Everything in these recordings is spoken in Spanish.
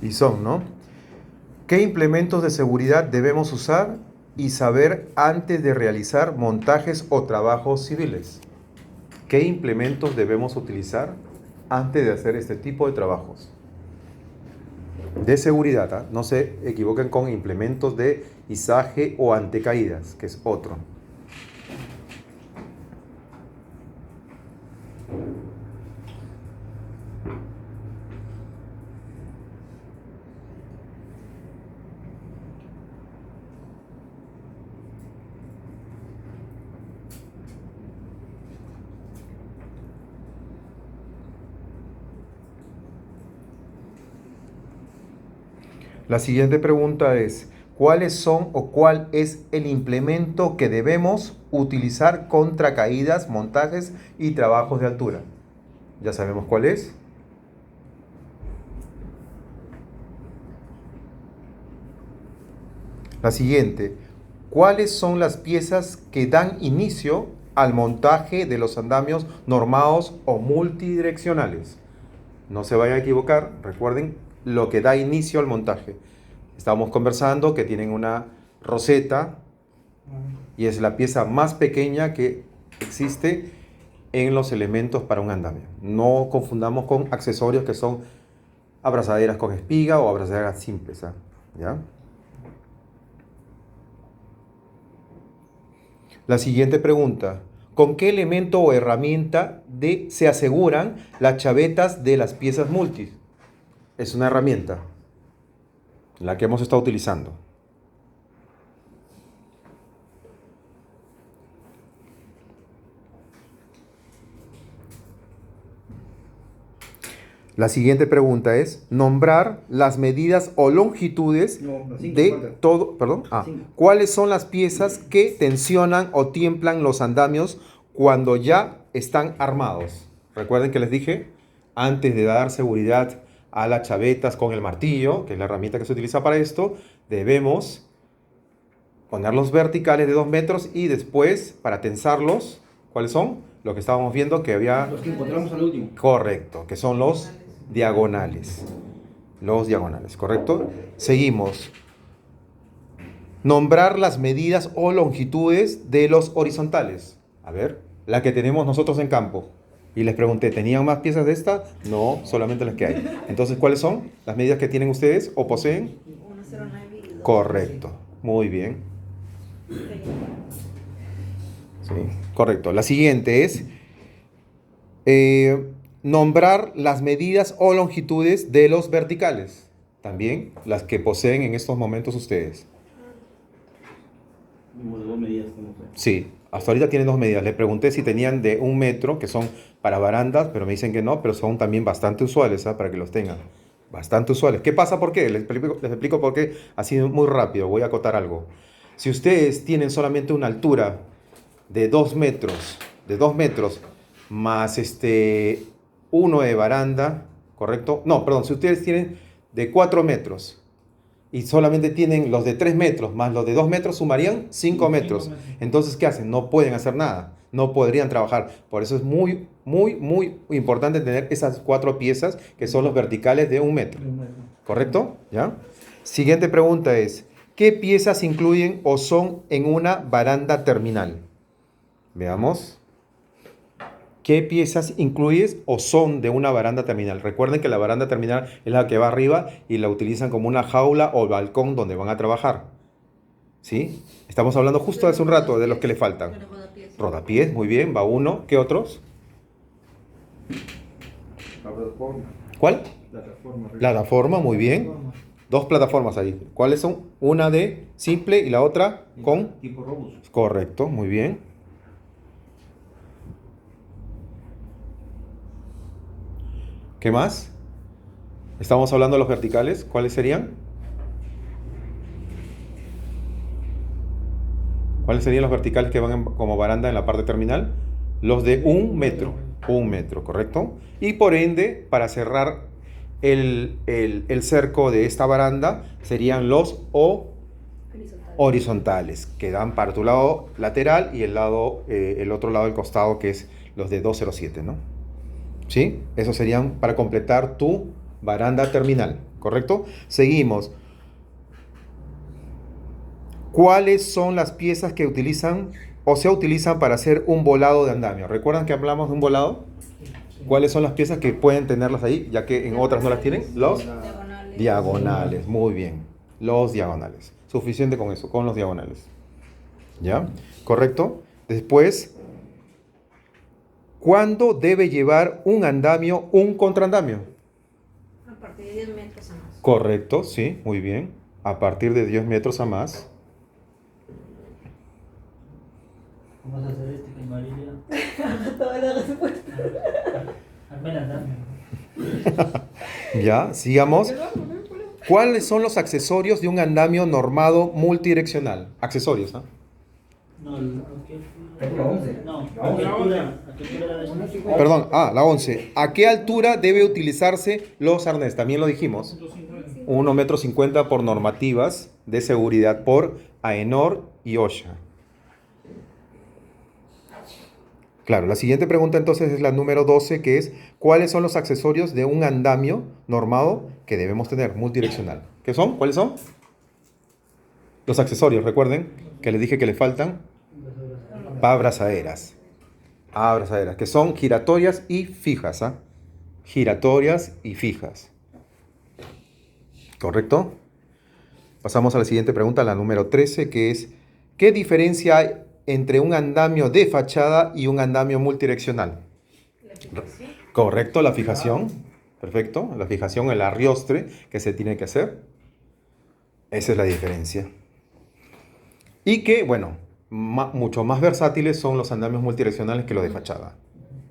Y son, ¿no? ¿Qué implementos de seguridad debemos usar y saber antes de realizar montajes o trabajos civiles? ¿Qué implementos debemos utilizar antes de hacer este tipo de trabajos? De seguridad, ¿ah? No se equivoquen con implementos de izaje o antecaídas, que es otro. La siguiente pregunta es, ¿cuáles son o cuál es el implemento que debemos utilizar contra caídas, montajes y trabajos de altura? Ya sabemos cuál es. La siguiente, ¿cuáles son las piezas que dan inicio al montaje de los andamios normados o multidireccionales? No se vaya a equivocar, recuerden lo que da inicio al montaje. Estamos conversando que tienen una roseta y es la pieza más pequeña que existe en los elementos para un andamio. No confundamos con accesorios que son abrazaderas con espiga o abrazaderas simples, ¿ya? La siguiente pregunta, ¿con qué elemento o herramienta se aseguran las chavetas de las piezas multis? Es una herramienta, la que hemos estado utilizando. La siguiente pregunta es, nombrar las medidas o longitudes de todo, perdón, ¿cuáles son las piezas que tensionan o tiemplan los andamios cuando ya están armados? Recuerden que les dije, antes de dar seguridad a las chavetas con el martillo, que es la herramienta que se utiliza para esto, debemos ponerlos verticales de 2 metros y después, para tensarlos, ¿cuáles son? Lo que estábamos viendo que había... Los que encontramos al último. Correcto, que son los diagonales. Los diagonales, ¿correcto? Seguimos. Nombrar las medidas o longitudes de los horizontales. A ver, la que tenemos nosotros en campo. Y les pregunté, ¿tenían más piezas de esta? No, solamente las que hay. Entonces, ¿cuáles son las medidas que tienen ustedes o poseen? 109 y 2. Correcto, muy bien. Sí, correcto. La siguiente es nombrar las medidas o longitudes de los verticales. También las que poseen en estos momentos ustedes. Dos medidas, ¿cómo fue? Sí, hasta ahorita tienen 2 medidas. Le pregunté si tenían de 1 metro, que son para barandas, pero me dicen que no, pero son también bastante usuales, para que los tengan. Bastante usuales. ¿Qué pasa? ¿Por qué? Les explico por qué, así muy rápido. Voy a acotar algo. Si ustedes tienen solamente una altura de 2 metros, más uno de baranda, ¿correcto? No, perdón, si ustedes tienen de 4 metros y solamente tienen los de 3 metros más los de 2 metros, sumarían 5 metros. Entonces, ¿qué hacen? No pueden hacer nada, no podrían trabajar. Por eso es muy, muy, muy importante tener esas 4 piezas que son los verticales de 1 metro. ¿Correcto? ¿Ya? Siguiente pregunta es, ¿qué piezas incluyen o son en una baranda terminal? Veamos. ¿Qué piezas incluyes o son de una baranda terminal? Recuerden que la baranda terminal es la que va arriba y la utilizan como una jaula o balcón donde van a trabajar. ¿Sí? Estamos hablando justo hace un rato de los que le faltan. Rodapiés, muy bien, va uno. ¿Qué otros? La plataforma. ¿Cuál? Plataforma. Plataforma, muy bien. 2 plataformas ahí. ¿Cuáles son? Una de simple y la otra con... Tipo robus. Correcto, muy bien. ¿Qué más? Estamos hablando de los verticales. ¿Cuáles serían? ¿Cuáles serían los verticales que van como baranda en la parte terminal? Los de 1 metro. 1 metro, ¿correcto? Y por ende, para cerrar el cerco de esta baranda, serían los horizontales, que dan para tu lado lateral y el otro lado del costado, que es los de 207, ¿no? ¿Sí? Esos serían para completar tu baranda terminal. ¿correcto? Seguimos. ¿Cuáles son las piezas que utilizan o se utilizan para hacer un volado de andamio? ¿Recuerdan que hablamos de un volado? ¿Cuáles son las piezas que pueden tenerlas ahí, ya que en otras no las tienen? Los diagonales, muy bien. Los diagonales. Suficiente con eso, con los diagonales. ¿Ya? ¿Correcto? Después, ¿cuándo debe llevar un andamio un contraandamio? A partir de 10 metros a más. Correcto, sí, muy bien. A partir de 10 metros a más. Vamos a hacer este que María. Toda la respuesta. Apenas dame. Ya, sigamos. ¿Cuáles son los accesorios de un andamio normado multidireccional? Accesorios, ¿ah? No, ¿a qué La 11. No, La ¿a qué 11. altura? ¿A qué altura era eso? Perdón, la 11. ¿A qué altura debe utilizarse los arnés? También lo dijimos. 1,50 m por normativas de seguridad por AENOR y OSHA. Claro, la siguiente pregunta entonces es la número 12, que es ¿cuáles son los accesorios de un andamio normado que debemos tener multidireccional? ¿Qué son? ¿Cuáles son? Los accesorios, recuerden que les dije que le faltan abrazaderas. Abrazaderas, que son giratorias y fijas, ¿ah? Giratorias y fijas. ¿Correcto? Pasamos a la siguiente pregunta, la número 13, que es ¿qué diferencia hay entre un andamio de fachada y un andamio multidireccional? La fijación. Correcto, la fijación. Perfecto, la fijación, el arriostre que se tiene que hacer. Esa es la diferencia. Y que, bueno, mucho más versátiles son los andamios multidireccionales que los de fachada.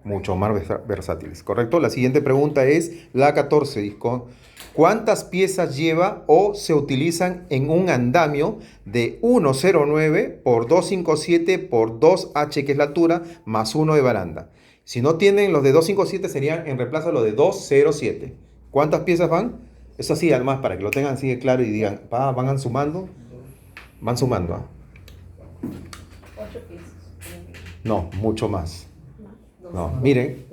Mucho más versátiles, ¿correcto? La siguiente pregunta es la 14. Disco. ¿Cuántas piezas lleva o se utilizan en un andamio de 1,09 por 2,57 por 2H, que es la altura, más 1 de baranda? Si no tienen los de 2,57, serían en reemplazo los de 2,07. ¿Cuántas piezas van? Eso sí, además, para que lo tengan así de claro y digan, van sumando. Van sumando, ¿ah? 8 piezas. No, mucho más. Dos. No, miren.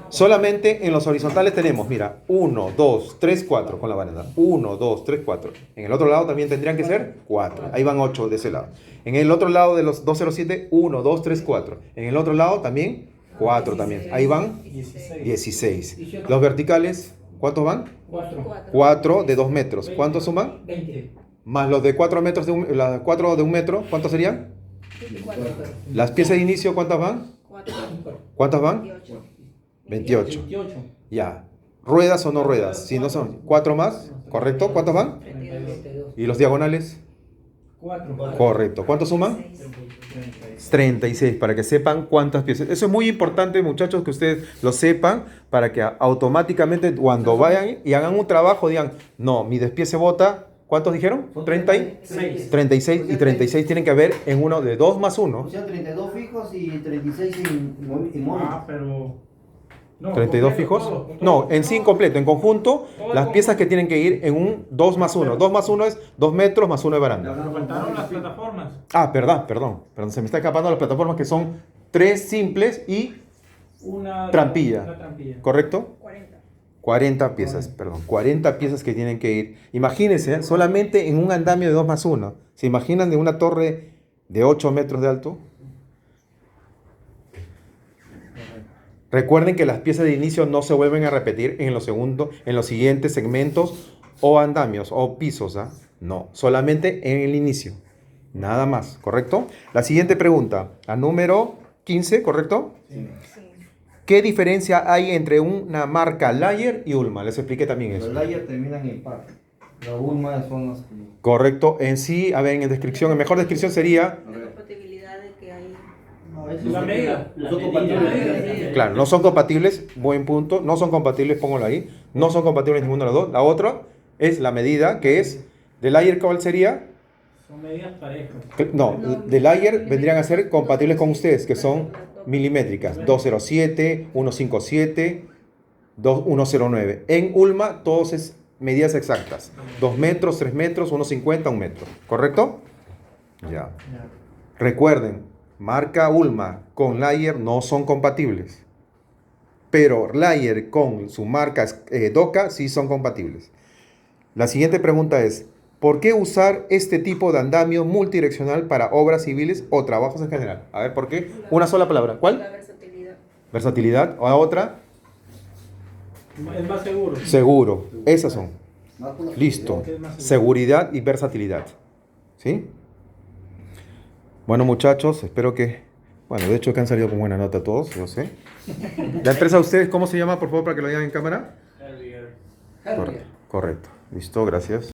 Solamente en los horizontales tenemos, mira, 1, 2, 3, 4 con la baranda. 1, 2, 3, 4. En el otro lado también tendrían que ser 4. Ahí van 8 de ese lado. En el otro lado de los 207, 1, 2, 3, 4. En el otro lado también 4 también. Ahí van 16. Los verticales, ¿cuántos van? 4 de 2 metros. ¿Cuántos suman? 20. Más los de 4 metros las 4 de 1 metro, ¿cuántos serían? 24. Las piezas de inicio, ¿cuántas van? 4. ¿Cuántas van? 28. 28. 28. Ya. ¿Ruedas o no ruedas? Si no son 4 más, ¿correcto? ¿Cuántos van? 32. ¿Y los diagonales? 4. Correcto. ¿Cuántos suman? 36, para que sepan cuántas piezas. Eso es muy importante, muchachos, que ustedes lo sepan, para que automáticamente cuando vayan y hagan un trabajo digan, no, mi despiece bota, ¿cuántos dijeron? 36. 36 y 36 tienen que haber en uno de 2 más 1. O sea, 32 fijos y 36 en móviles. Pero. No, 32 completo, fijos. todo, todo. No, en sí incompleto. En conjunto, las piezas que tienen que ir en un 2 más 1. 2 más 1 es 2 metros más 1 de baranda. Pero faltaron las plataformas. Perdón. Se me está escapando las plataformas que son 3 simples y Una trampilla. ¿Correcto? 40. 40 piezas, perdón. 40 piezas que tienen que ir. Imagínense, solamente en un andamio de 2 más 1. ¿Se imaginan de una torre de 8 metros de alto? Recuerden que las piezas de inicio no se vuelven a repetir en los siguientes segmentos o andamios o pisos, ¿ah? No, solamente en el inicio. Nada más, ¿correcto? La siguiente pregunta, la número 15, ¿correcto? Sí. ¿Qué diferencia hay entre una marca Layer y Ulma? Les expliqué también Los eso. layers terminan en par. Los Ulma son los que... Correcto, en sí, a ver, en descripción, en mejor descripción sería, La compatibilidad de que hay. No, eso La es- medida. La son medida. compatibles. claro, no son compatibles, buen punto, no son compatibles, póngalo ahí, no son compatibles ninguno de los dos. La otra es la medida, que es, de Layer, ¿cuál sería? Son medidas parejas. No, de Layer vendrían a ser compatibles con ustedes, que son milimétricas, 207, 157, 109. En Ulma, todos es medidas exactas, 2 metros, 3 metros, 150, 1 metro, ¿correcto? Ya. Recuerden, marca Ulma con Layer no son compatibles. pero Layer con su marca Doka sí son compatibles. La siguiente pregunta es, ¿por qué usar este tipo de andamio multidireccional para obras civiles o trabajos en general? A ver, ¿por qué? Una sola palabra. La ¿Cuál? versatilidad. Versatilidad. ¿O la otra? Es más seguro. Seguro. Esas son. Más por la Listo. Es más seguro. Seguridad y versatilidad. ¿Sí? Bueno, muchachos, espero que... Bueno, de hecho que han salido con buena nota todos, yo sé. La empresa de ustedes, ¿cómo se llama, por favor, para que lo digan en cámara? Harrier. Harrier. Correcto. Listo, gracias.